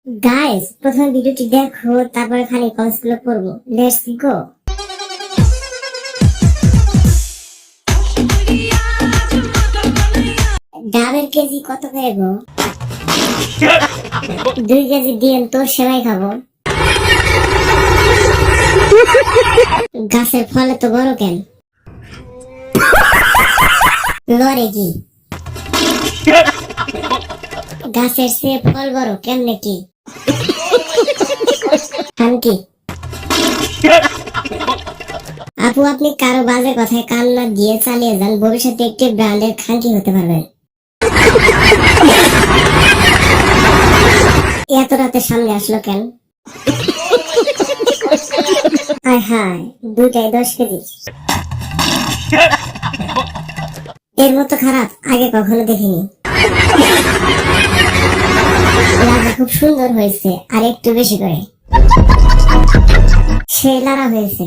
Guys, প্রথম ভিডিওটি দেখো, তারপরে খালি কমেন্টসগুলো পড়বো। Let's go. ডাবের কেজি কত করে গো? 2 কেজি দিয়েন তো, সেমাই খাবো। গাছের ফল এত বড় কেন? লড়ে কি? গাছের সে ফল বড় কেমনে কি? কি আপু, আপনি কারো বাজে কথায় কান না দিয়ে চালিয়ে যান, ভবিষ্যতে একটি ব্র্যান্ডের খানকি হতে পারবেন। এত রাতে সামনে আসলো কেন? হায় হায়, 2টাই 10 কেজি। এর মতো খারাপ আগে কখনো দেখিনি। লাগা খুব সুন্দর হয়েছে, আর একটু বেশি করে। সে লাড়া হয়েছে।